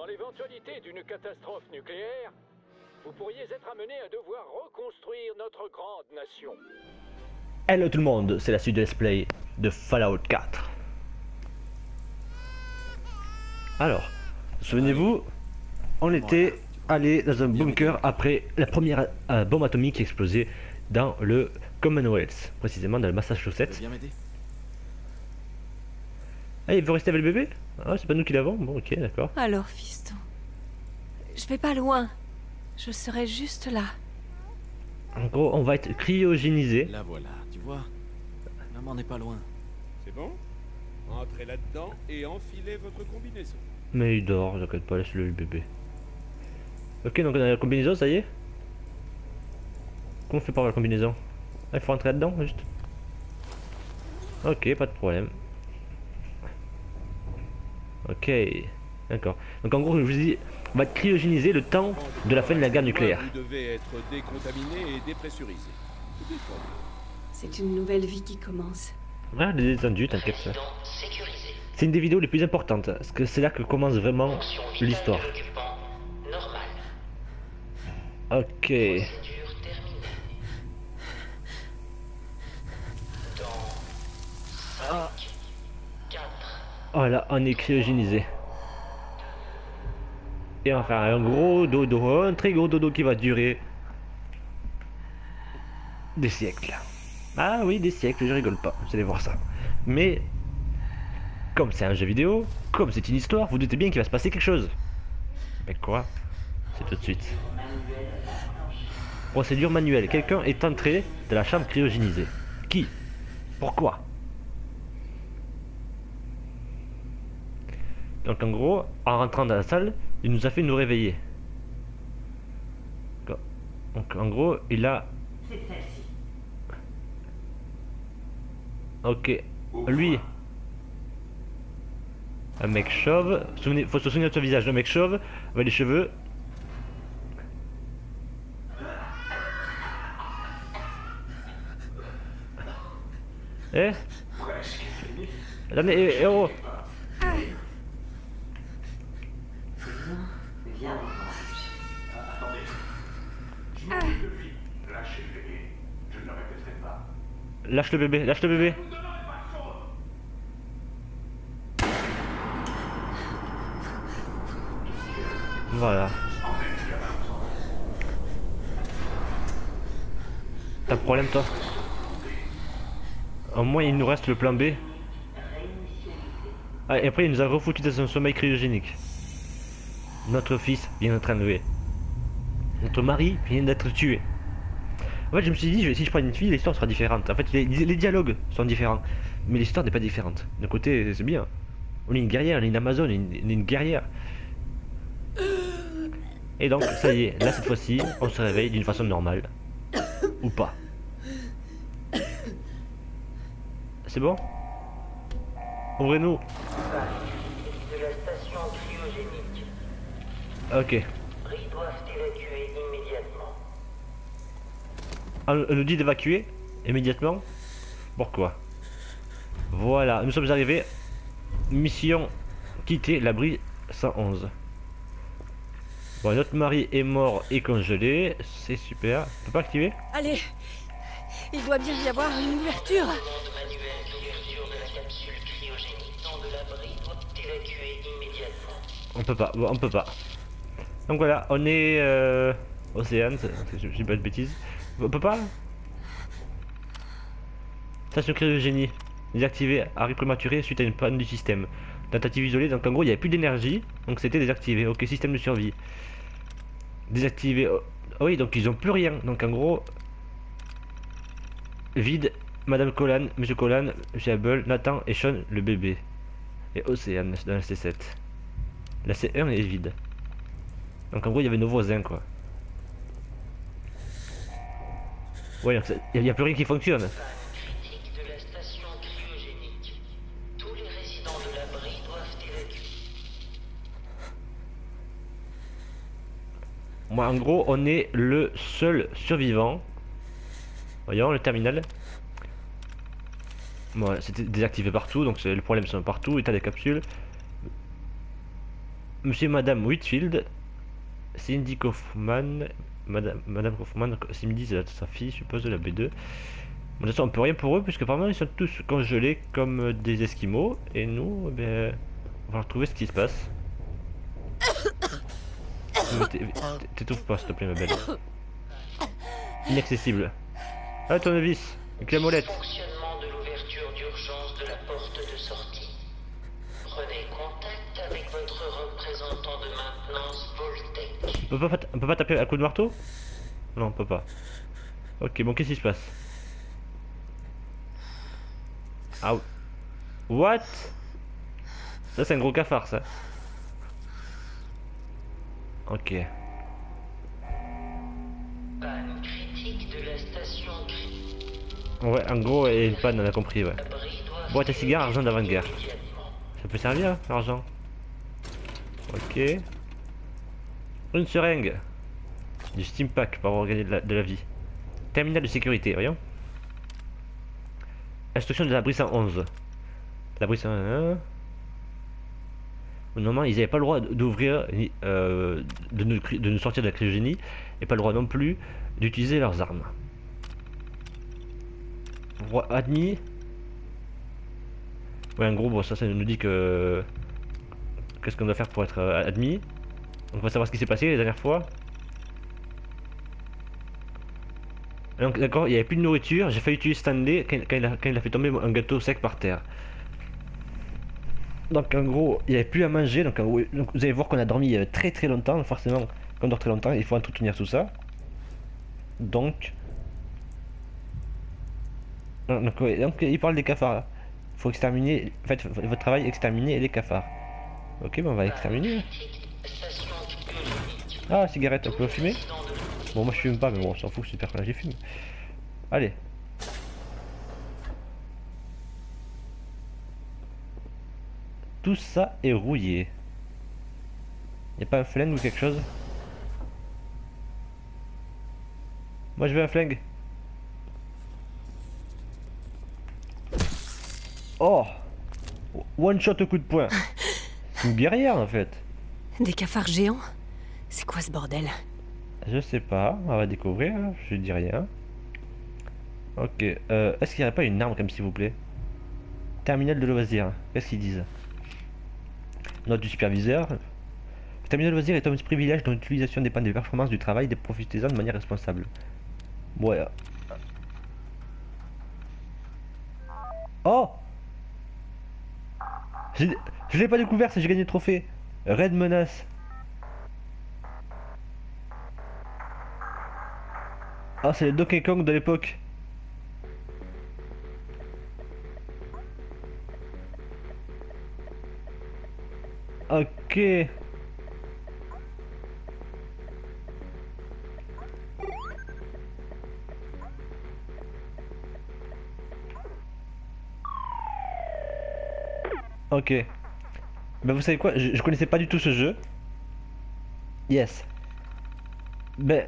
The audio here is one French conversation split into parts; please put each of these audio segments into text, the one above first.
Dans l'éventualité d'une catastrophe nucléaire, vous pourriez être amené à devoir reconstruire notre grande nation. Hello tout le monde, c'est la suite de Let's Play de Fallout 4. Alors, souvenez-vous, on était allé dans un bunker après la première bombe atomique qui explosait dans le Commonwealth, précisément dans le Massachusetts. Viens m'aider. Ah, il veut rester avec le bébé? Ah, c'est pas nous qui l'avons? Bon, ok, d'accord. Alors, fiston, je vais pas loin. Je serai juste là. En gros, on va être cryogénisé. La voilà, tu vois. Maman n'est pas loin. C'est bon? Entrez là-dedans et enfilez votre combinaison. Mais il dort, t'inquiète pas, laisse-le le bébé. Ok, donc on a la combinaison, ça y est? Comment on fait pour avoir la combinaison? Ah, il faut rentrer là-dedans, juste. Ok, pas de problème. Ok, d'accord. Donc en gros, je vous dis, on va cryogéniser le temps de la fin de la guerre nucléaire. Vous devez être décontaminé et dépressurisé. C'est une nouvelle vie qui commence. Ah, détendu, t'inquiète. C'est une des vidéos les plus importantes, parce que c'est là que commence vraiment l'histoire. Ok. Voilà, on est cryogénisé. Et on va faire un gros dodo, un très gros dodo qui va durer des siècles. Ah oui, des siècles, je rigole pas, vous allez voir ça. Mais, comme c'est un jeu vidéo, comme c'est une histoire, vous doutez bien qu'il va se passer quelque chose. Mais quoi? C'est tout de suite. Procédure manuelle. Quelqu'un est entré dans la chambre cryogénisée. Qui? Pourquoi? Donc en gros, en rentrant dans la salle, il nous a fait nous réveiller. Donc en gros, il a... Ok, lui, un mec chauve, faut se souvenir de son visage, un mec chauve, avec les cheveux. Eh? Attendez, eh, oh! Lâche le bébé, lâche le bébé. Voilà. T'as un problème toi? Au moins il nous reste le plan B. Ah, et après il nous a refoutu dans un sommeil cryogénique. Notre fils vient d'être enlevé. Notre mari vient d'être tué. En fait je me suis dit, si je prends une fille, l'histoire sera différente. En fait les dialogues sont différents. Mais l'histoire n'est pas différente. D'un côté c'est bien. On est une guerrière, on est une Amazone, on est une guerrière. Et donc ça y est, là cette fois-ci, on se réveille d'une façon normale. Ou pas. C'est bon? Ouvrez-nous. De la station cryogénique. Ok. Brie doivent évacuer immédiatement. On nous dit d'évacuer immédiatement. Pourquoi? Voilà, nous sommes arrivés. Mission quitter l'abri 111. Bon, notre mari est mort et congelé. C'est super. On peut pas activer? Allez, il doit bien y avoir une ouverture. Commande manuelle d'ouverture de la capsule cryogénique. Temps de l'abri doivent évacuer immédiatement. On peut pas, bon, on peut pas. Donc voilà, on est Océane, je dis pas de bêtises. On peut pas? Station cryogénie. Désactivé, arrêt prématuré suite à une panne du système. Tentative isolée, donc en gros il n'y avait plus d'énergie, donc c'était désactivé. Ok, système de survie. Désactivé. Oh, oui, donc ils ont plus rien. Donc en gros, vide. Madame Collan, Monsieur Collan, Monsieur Hubble, Nathan et Sean, le bébé. Et Océane dans la C7. La C1 est vide. Donc en gros il y avait nos voisins quoi. Ouais, donc il n'y a plus rien qui fonctionne. Critique de la station cryogénique. Tous les résidents de l'abri doivent évacuer. Moi en gros on est le seul survivant. Voyons le terminal. Bon, c'était désactivé partout, donc le problème sont partout, état des capsules. Monsieur et Madame Whitfield, Cindy Kaufman, Madame Kaufman, Cindy c'est sa fille, je suppose, de la B2. Bon, de toute façon, on peut rien pour eux, puisque apparemment ils sont tous congelés comme des Esquimaux, et nous, eh ben, on va retrouver ce qui se passe. T'étouffes pas, s'il te plaît, ma belle. Inaccessible. Ah, tournevis, avec la molette. Fonctionnement de l'ouverture d'urgence de la porte de sortie. Prenez contact avec votre représentant de maintenance Voltec. On peut pas taper à coup de marteau? Non, on peut pas. Ok, bon, qu'est-ce qui se passe? Ah, what? Ça, c'est un gros cafard, ça. Ok. Panne critique de la station Ouais, en gros, il y a une panne, on a compris, ouais. L'abri doit Boîte à cigares, argent d'avant-guerre. immédiatement. Ça peut servir, l'argent. Ok. Une seringue. Du steam pack pour avoir gagné de la vie. Terminal de sécurité, voyons. Instruction de l'abri 111. L'abri 111. Normalement, ils n'avaient pas le droit d'ouvrir, de nous sortir de la cryogénie, et pas le droit non plus d'utiliser leurs armes. Admis. Ouais, en gros, bon, ça nous dit que... Qu'est-ce qu'on doit faire pour être admis. Donc on va savoir ce qui s'est passé la dernière fois. Donc d'accord, il n'y avait plus de nourriture, j'ai failli tuer Stanley quand il a fait tomber un gâteau sec par terre. Donc en gros, il n'y avait plus à manger, donc, en gros, donc vous allez voir qu'on a dormi très très longtemps, forcément, quand on dort très longtemps, il faut entretenir tout ça. Donc... ouais, donc il parle des cafards. Il faut exterminer, en fait, votre travail, exterminer les cafards. Ok, bon, on va exterminer. Station cryogénique. Ah, cigarette, on peut fumer? Bon, moi je fume pas, mais bon, on s'en fout, c'est super que j'ai fume. Allez. Tout ça est rouillé. Y'a pas un flingue ou quelque chose? Moi je veux un flingue. Oh! One shot au coup de poing. C'est une guerrière en fait. Des cafards géants? C'est quoi ce bordel? Je sais pas, on va découvrir, je dis rien. Ok, est-ce qu'il n'y aurait pas une arme comme s'il vous plaît? Terminal de loisirs, qu'est-ce qu'ils disent? Note du superviseur. Le terminal de loisirs est un privilège dont l'utilisation dépend des performances du travail des profitez-en de manière responsable. Ouais. Oh! Je l'ai pas découvert, j'ai gagné le trophée. Red menace. Ah, c'est le Donkey Kong de l'époque. Ok. Ok. Ben vous savez quoi, je connaissais pas du tout ce jeu. Yes. Ben,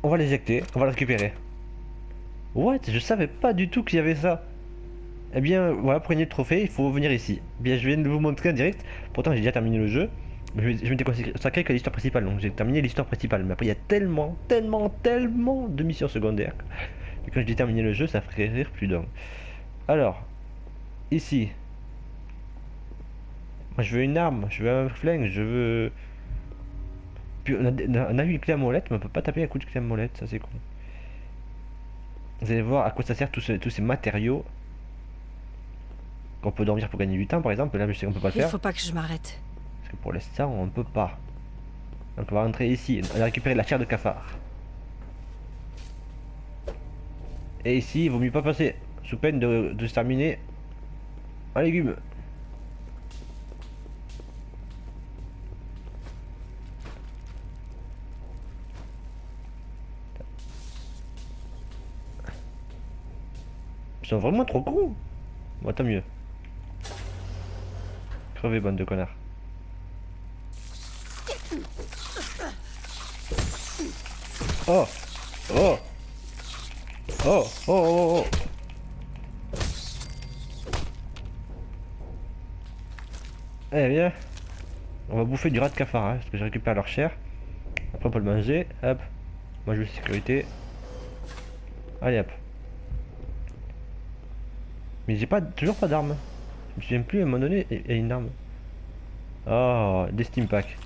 on va l'éjecter, on va le récupérer. What? Je savais pas du tout qu'il y avait ça. Eh bien, voilà, prenez le trophée, il faut venir ici. Bien, je viens de vous montrer en direct. Pourtant, j'ai déjà terminé le jeu. Je m'étais consacré qu'à l'histoire principale, donc j'ai terminé l'histoire principale. Mais après, il y a tellement de missions secondaires. Et quand j'ai terminé le jeu, ça ferait rire plus d'un. Alors, ici. Moi, je veux une arme, je veux un flingue, je veux... Puis on a eu une clé à molette, mais on peut pas taper un coup de clé à molette, ça c'est con. Vous allez voir à quoi ça sert tous ces matériaux. Qu'on peut dormir pour gagner du temps par exemple, là je sais qu'on peut pas le Il faire. faut pas que je m'arrête. Parce que pour l'instant on peut pas. Donc on va rentrer ici, on va récupérer la chair de cafard. Et ici il vaut mieux pas passer, sous peine de se terminer en légumes. Ils sont vraiment trop cons. Bon, tant mieux. Crevez, bande de connards. Oh! Oh! Oh! Oh! Oh! Oh! Eh bien. On va bouffer du rat de cafard, hein, parce que je récupère leur chair. Après on peut le manger, hop. Moi je veux sécurité. Allez hop. Mais j'ai toujours pas d'armes. Je me souviens plus à un moment donné, il y a une arme. Oh, des steam packs.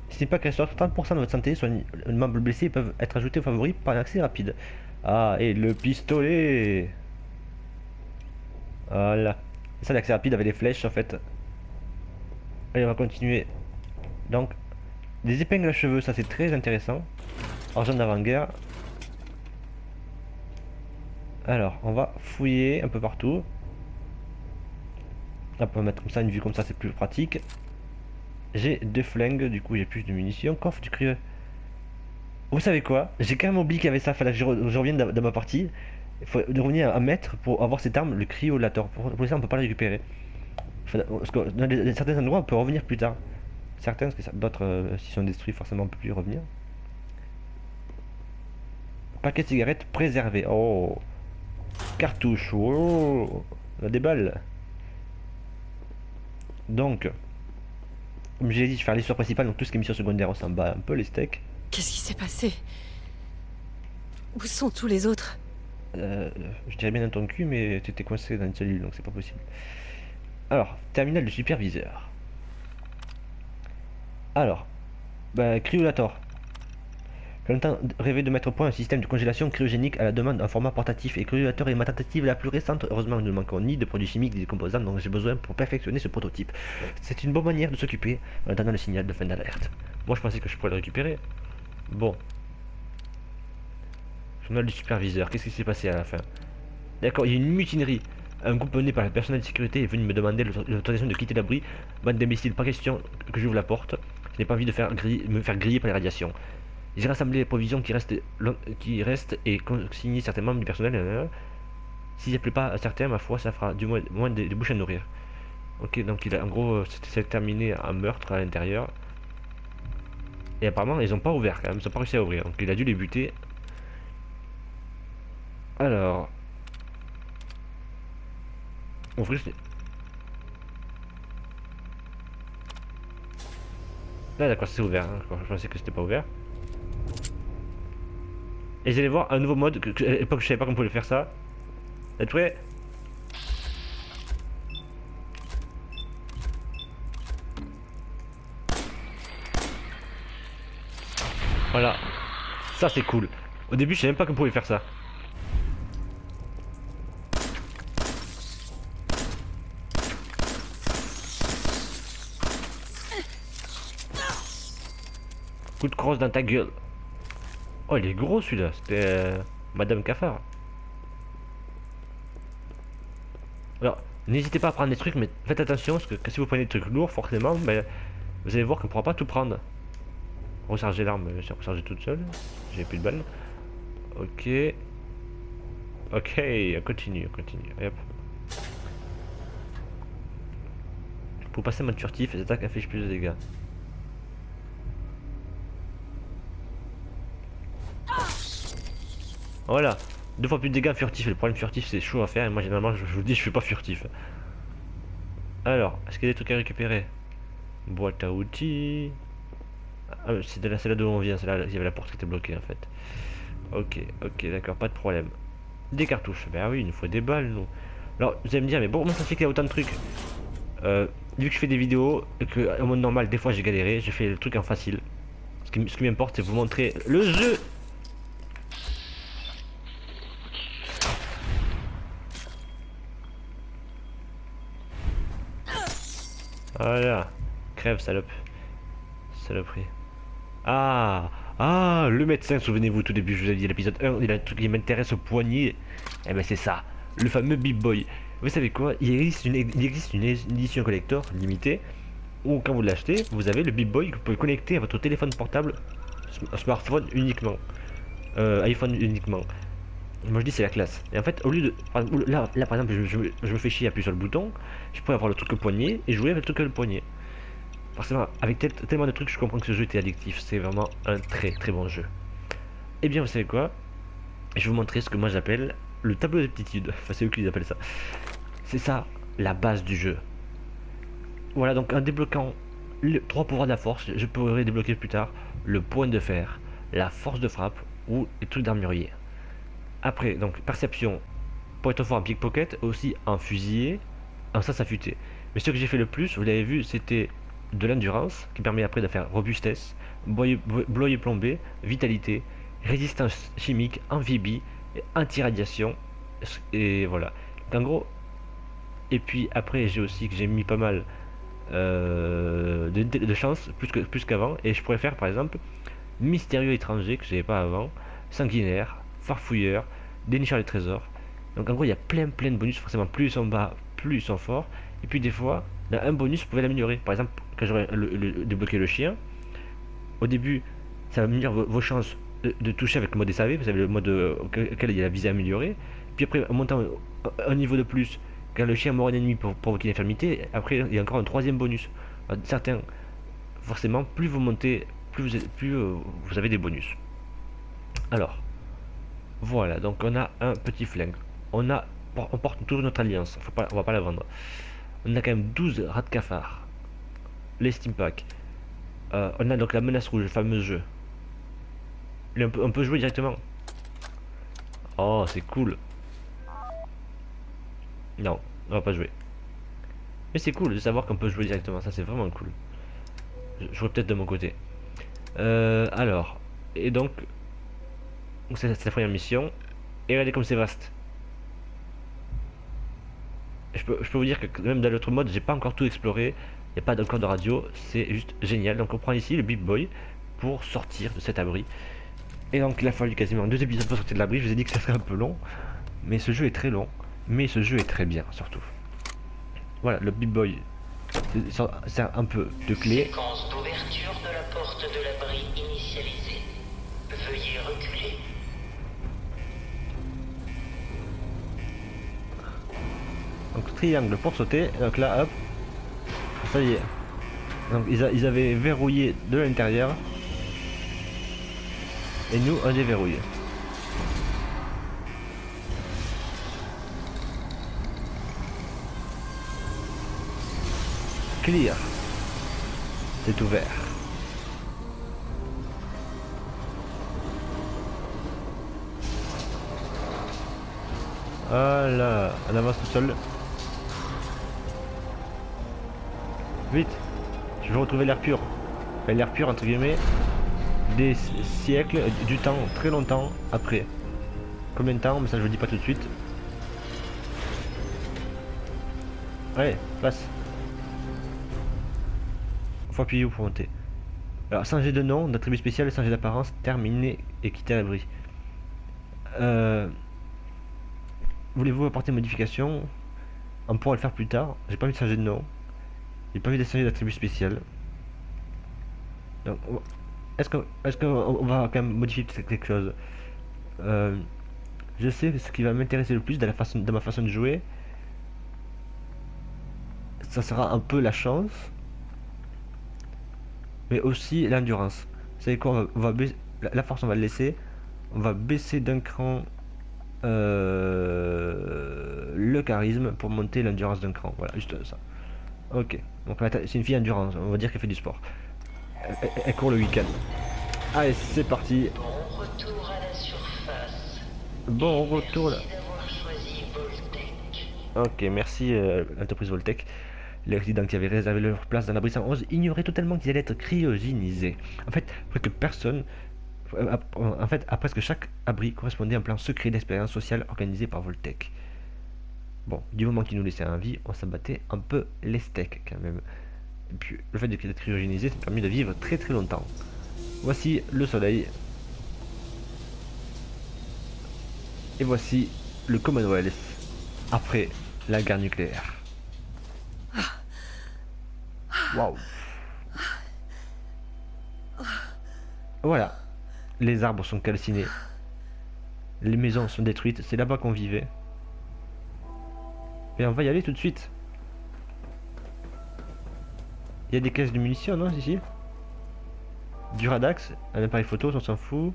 Les steam packs restaurent 30% de votre santé, soit les membres blessés peuvent être ajoutés aux favoris par un accès rapide. Ah, et le pistolet. Voilà. Ça l'accès rapide avec les flèches en fait. Allez, on va continuer. Donc, des épingles à cheveux, ça c'est très intéressant. Argent d'avant-guerre. Alors, on va fouiller un peu partout. On peut mettre comme ça, une vue comme ça, c'est plus pratique. J'ai 2 flingues, du coup j'ai plus de munitions. Coffre du crieux. Vous savez quoi? J'ai quand même oublié qu'il y avait ça, fallait que je revienne dans ma partie. Il faut revenir à mettre pour avoir cette arme, le cryolator. Pour ça, on peut pas le récupérer. Parce que dans certains endroits, on peut revenir plus tard. Certains, parce que d'autres, s'ils sont détruits, forcément, on peut plus y revenir. Paquet de cigarettes préservé. Oh, cartouche. Oh, on a des balles. Donc, comme j'ai dit, je vais faire l'histoire principale, donc tout ce qui est mission secondaire, on s'en bat un peu les steaks. Qu'est-ce qui s'est passé? Où sont tous les autres? Je dirais bien dans ton cul, mais t'étais coincé dans une cellule, donc c'est pas possible. Alors, terminal de superviseur. Alors, cryolator. J'ai longtemps rêvé de mettre au point un système de congélation cryogénique à la demande d'un format portatif, et cryolator est ma tentative la plus récente. Heureusement, nous ne manquons ni de produits chimiques ni de composants dont j'ai besoin pour perfectionner ce prototype. C'est une bonne manière de s'occuper en attendant le signal de fin d'alerte. Moi, je pensais que je pourrais le récupérer. Bon. Journal du superviseur, qu'est-ce qui s'est passé à la fin? D'accord, il y a une mutinerie. Un groupe mené par le personnel de sécurité est venu me demander l'autorisation de quitter l'abri. Bande d'imbéciles, pas question que j'ouvre la porte. Je n'ai pas envie de me faire griller par les radiations. J'ai rassemblé les provisions qui restent et consigné certains membres du personnel. S'il n'y a plus pas certains, ma foi, ça fera du moins des bouches à nourrir. Ok, donc en gros, c'est terminé un meurtre à l'intérieur. Et apparemment, ils n'ont pas ouvert quand même, ils n'ont pas réussi à ouvrir. Donc il a dû les buter. Alors... Ouvrir... Là d'accord, c'est ouvert, hein. Je pensais que c'était pas ouvert. Et vous allez voir un nouveau mode à l'époque je savais pas qu'on pouvait faire ça. Vous êtes prêts? Voilà. Ça c'est cool. Au début je savais même pas qu'on pouvait faire ça. Coup de crosse dans ta gueule. Oh il est gros celui-là. C'était Madame Cafard. Alors n'hésitez pas à prendre des trucs, mais faites attention parce que si vous prenez des trucs lourds forcément, ben, vous allez voir qu'on ne pourra pas tout prendre. Recharger l'arme, j'ai rechargé toute seule. J'ai plus de balles. Ok. Ok, on continue. Et hop. Pour passer en mode furtif, les attaques affichent plus de dégâts. Voilà, 2 fois plus de dégâts furtif. Le problème furtif c'est chaud à faire et moi généralement je vous dis je suis pas furtif. Alors, est-ce qu'il y a des trucs à récupérer? Boîte à outils. Ah, c'est là d'où on vient, c'est là, il y avait la porte qui était bloquée en fait. Ok, d'accord, pas de problème. Des cartouches, ben oui, il nous faut des balles nous. Alors, vous allez me dire, mais bon, comment ça fait qu'il y a autant de trucs? Vu que je fais des vidéos et que en mode normal, des fois j'ai galéré, j'ai fait le truc en facile. Ce qui m'importe, c'est vous montrer le jeu. Voilà, crève salope. Saloperie. Ah, le médecin, souvenez-vous, tout début, je vous ai dit, l'épisode 1, il a un truc qui m'intéresse au poignet. Eh ben c'est ça, le fameux Big Boy. Vous savez quoi, il existe une édition collector limitée, où quand vous l'achetez, vous avez le Big Boy que vous pouvez connecter à votre téléphone portable, smartphone uniquement, iPhone uniquement. Moi je dis c'est la classe. Et en fait, au lieu de... Là par exemple, je me fais chier à appuyer sur le bouton, je pourrais avoir le truc au poignet et jouer avec le truc au poignet. Forcément, avec tellement de trucs, je comprends que ce jeu était addictif. C'est vraiment un très bon jeu. Et bien, vous savez quoi? Je vais vous montrer ce que moi j'appelle le tableau d'aptitude. Enfin, c'est eux qui appellent ça. C'est ça, la base du jeu. Voilà, donc en débloquant les 3 pouvoirs de la force, je pourrais débloquer plus tard le point de fer, la force de frappe ou les trucs d'armurier. Après, donc perception, pour être fort en pickpocket, aussi en fusillé, en sens affûté. Mais ce que j'ai fait le plus, vous l'avez vu, c'était de l'endurance, qui permet après de faire robustesse, bloyer plombé, vitalité, résistance chimique, amphibie, anti-radiation, et voilà. Donc, en gros, et puis après j'ai aussi que j'ai mis pas mal de chance, plus qu'avant, et je pourrais faire par exemple mystérieux étranger que j'avais pas avant, sanguinaire, farfouilleur, dénicheur des trésors. Donc en gros il y a plein de bonus, forcément plus ils sont bas, plus ils sont forts. Et puis des fois, dans un bonus, vous pouvez l'améliorer. Par exemple, quand j'aurais débloqué le chien, au début, ça va améliore vos chances de toucher avec le mode SAV, vous savez le mode auquel il y a la visée améliorée. Puis après, en montant un niveau de plus, quand le chien mord un ennemi pour provoquer une infirmité, après il y a encore un 3e bonus. Alors, certains, forcément, plus vous montez, plus vous avez des bonus. Alors, voilà, donc on a un petit flingue. On porte toujours notre alliance, on va pas la vendre. On a quand même 12 rats de cafard. Les steampacks. On a donc la menace rouge, le fameux jeu. On peut jouer directement. Oh, c'est cool. Non, on va pas jouer. Mais c'est cool de savoir qu'on peut jouer directement. Ça, c'est vraiment cool. Je jouerai peut-être de mon côté. Alors. Et donc. C'est la première mission. Et regardez comme c'est vaste. Je peux vous dire que même dans l'autre mode, j'ai pas encore tout exploré. Il n'y a pas encore de radio. C'est juste génial. Donc on prend ici le Big Boy pour sortir de cet abri. Et donc il a fallu quasiment 2 épisodes pour sortir de l'abri. Je vous ai dit que ça serait un peu long. Mais ce jeu est très long. Mais ce jeu est très bien surtout. Voilà, le Big Boy sert un peu de clé. Séquence d'ouverture de la porte de l'abri initialisée. Veuillez reculer. Donc triangle pour sauter. Donc là, hop. Ça y est. Donc ils avaient verrouillé de l'intérieur. Et nous, on déverrouille. Clear. C'est ouvert. Voilà, on avance tout seul. Vite, je veux retrouver l'air pur. Enfin, l'air pur entre guillemets. Des siècles, du temps, très longtemps après. Combien de temps? Mais ça je vous dis pas tout de suite. Allez, passe. Faut appuyer pour monter. Alors, changer de nom, d'attribut spécial, changer d'apparence, terminer et quitter l'abri. Voulez-vous apporter modification? On pourra le faire plus tard. J'ai pas envie de changer de nom. J'ai pas envie de changer d'attribut spécial. Donc, est-ce qu'on va quand même modifier quelque chose? Je sais que ce qui va m'intéresser le plus dans ma façon de jouer, ça sera un peu la chance. Mais aussi l'endurance. Vous savez quoi, on va baisser, la force on va le laisser. On va baisser d'un cran le charisme pour monter l'endurance d'un cran. Voilà, juste ça. Ok, donc c'est une fille endurance, on va dire qu'elle fait du sport. Elle court le week-end. Allez, c'est parti. Bon retour à la surface. Bon retour là. Merci d'avoir choisi Voltec. Ok, merci l'entreprise Voltec. Les résidents qui avaient réservé leur place dans l'abri 111 ignoraient totalement qu'ils allaient être cryogénisés. En fait, que personne... En fait, à presque chaque abri correspondait à un plan secret d'expérience sociale organisé par Voltec. Bon, du moment qu'ils nous laissaient en vie, on s'abattait un peu les steaks quand même. Et puis, le fait d'être cryogénisé, ça permet de vivre très très longtemps. Voici le soleil. Et voici le Commonwealth après la guerre nucléaire. Waouh. Voilà. Les arbres sont calcinés. Les maisons sont détruites. C'est là-bas qu'on vivait. Et on va y aller tout de suite. Il y a des caisses de munitions, non, ici? Du Radax, un appareil photo, on s'en fout.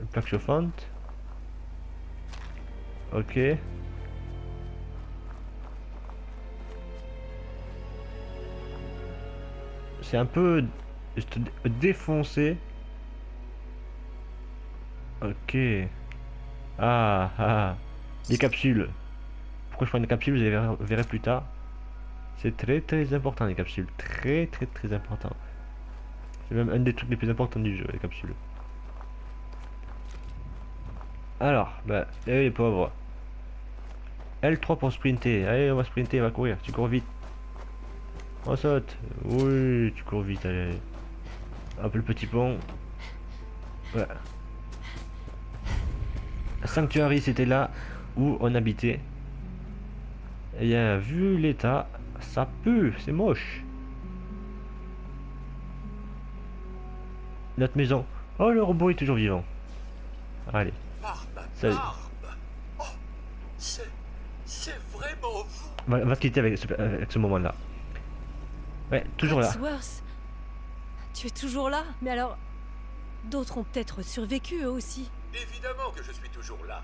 Une plaque chauffante. Ok. c'est un peu défoncé. Ok. Ah. Les capsules. Pourquoi je prends des capsules, vous verrez plus tard. C'est très important les capsules. Très important. C'est même un des trucs les plus importants du jeu, les capsules. Alors, bah, les pauvres. L3 pour sprinter. Allez, on va sprinter, on va courir. Tu cours vite. On saute. Oui, tu cours vite, allez. Hop, le petit pont. Ouais. Sanctuary, c'était là où on habitait. Et bien, vu l'état, ça pue, c'est moche. Notre maison. Oh, le robot est toujours vivant. Allez. Salut. Oh, c'est vraiment vous. On va se quitter avec ce moment-là. Ouais, toujours là. Codsworth, tu es toujours là? Mais alors, d'autres ont peut-être survécu eux aussi. Évidemment que je suis toujours là.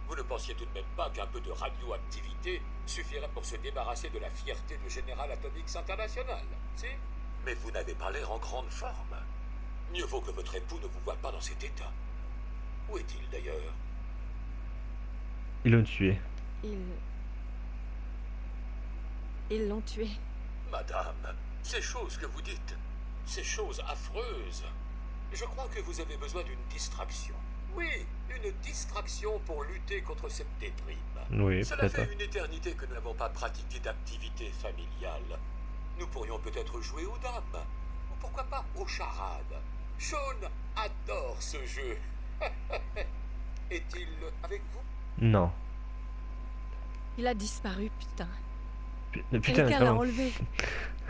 Vous ne pensiez tout de même pas qu'un peu de radioactivité suffirait pour se débarrasser de la fierté de General Atomics International, si? Mais vous n'avez pas l'air en grande forme. Mieux vaut que votre époux ne vous voie pas dans cet état. Où est-il d'ailleurs? Ils l'ont tué. Ils l'ont tué. Madame, ces choses que vous dites, ces choses affreuses, je crois que vous avez besoin d'une distraction. Oui, une distraction pour lutter contre cette déprime. Oui, Cela peut-être. fait une éternité que nous n'avons pas pratiqué d'activité familiale. Nous pourrions peut-être jouer aux dames, ou pourquoi pas aux charades. Sean adore ce jeu. Est-il avec vous? Non. Il a disparu, putain. Putain, Quelqu'un l'a vraiment. enlevé.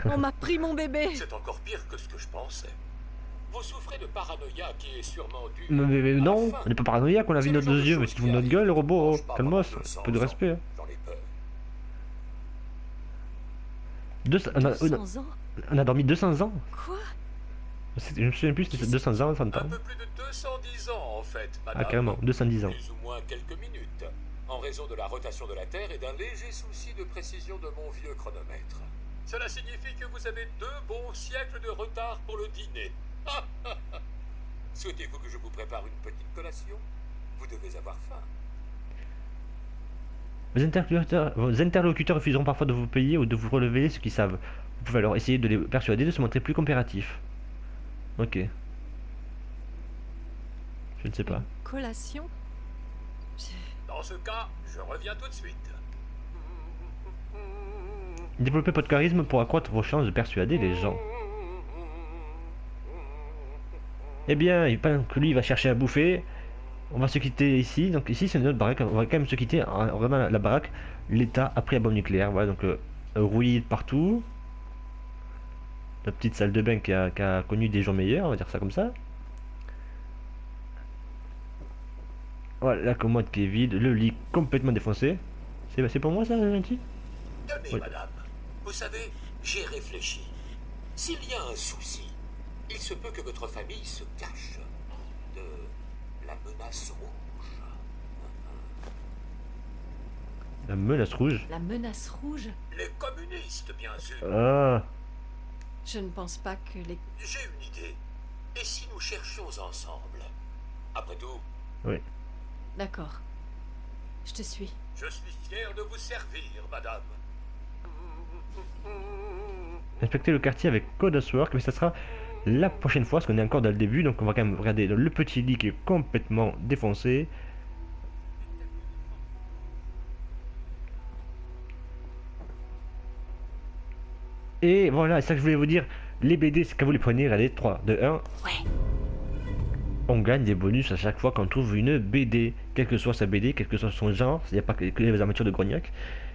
On m'a pris mon bébé. C'est encore pire que ce que je pensais. Vous souffrez de paranoïa qui est sûrement due... Mais non, Enfin, on n'est pas paranoïaque, on a vu c'est nos le genre deux de yeux, mais choses tu qui notre arrivent. gueule, le robot, Mange pas calmos, pendant 200 un peu de ans. respect. Hein. J'en ai peur. On a dormi 200 ans. Quoi? Je me souviens plus, c'était 200 ans, 100 Un ans. peu plus de 210 ans, en fait, Ah, madame. carrément, 210 ans. Plus ou moins quelques minutes, en raison de la rotation de la Terre et d'un léger souci de précision de mon vieux chronomètre. Cela signifie que vous avez 2 bons siècles de retard pour le dîner. Souhaitez-vous que je vous prépare une petite collation? Vous devez avoir faim. Vos interlocuteurs refuseront parfois de vous payer ou de vous relever ce qu'ils savent. Vous pouvez alors essayer de les persuader de se montrer plus coopératifs. Ok. Je ne sais pas. Collation? Dans ce cas, je reviens tout de suite. Développez votre charisme pour accroître vos chances de persuader les gens. Eh bien, pendant que lui il va chercher à bouffer, on va se quitter ici. Donc ici c'est notre baraque, on va quand même se quitter en regardant la baraque, l'état après la bombe nucléaire. Voilà, donc rouillé partout. La petite salle de bain qui a connu des jours meilleurs, on va dire ça comme ça. Voilà, la commode qui est vide, le lit complètement défoncé. C'est pour moi ça, gentil? Tenez, Oui. madame. Vous savez, j'ai réfléchi. S'il y a un souci, il se peut que votre famille se cache de la menace rouge. La menace rouge. La menace rouge? Les communistes, bien sûr. Ah, Je ne pense pas que les... J'ai une idée. Et si nous cherchions ensemble? Après tout, D'accord. Je te suis. je suis fier de vous servir, madame. inspecter le quartier avec Codsworth, mais ça sera la prochaine fois, parce qu'on est encore dans le début, donc on va quand même regarder le petit lit qui est complètement défoncé. Et voilà, c'est ça que je voulais vous dire. Les BD, c'est quand vous les prenez, regardez, 3, 2, 1. Ouais. On gagne des bonus à chaque fois qu'on trouve une BD, quelle que soit sa BD, quel que soit son genre. Il n'y a pas que les aventures de Grognac.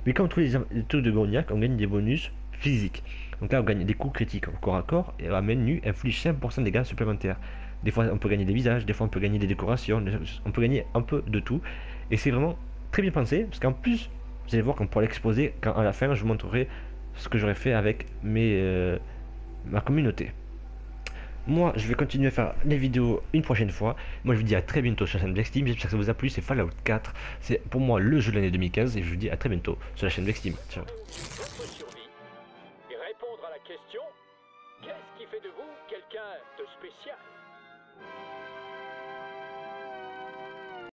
Mais quand on trouve les trucs de Grognac, on gagne des bonus physiques. Donc là, on gagne des coups critiques au corps à corps, et la main nue inflige 5% de dégâts supplémentaires. Des fois, on peut gagner des visages, des fois, on peut gagner des décorations, on peut gagner un peu de tout. Et c'est vraiment très bien pensé, parce qu'en plus, vous allez voir qu'on pourra l'exposer quand à la fin, je vous montrerai ce que j'aurais fait avec ma communauté. Moi, je vais continuer à faire les vidéos une prochaine fois. Moi, je vous dis à très bientôt sur la chaîne Black Steam. J'espère que ça vous a plu. C'est Fallout 4. C'est pour moi le jeu de l'année 2015. Et je vous dis à très bientôt sur la chaîne Black Steam. Ciao. Votre survie et répondre à la question Qu'est-ce qui fait de vous quelqu'un de spécial?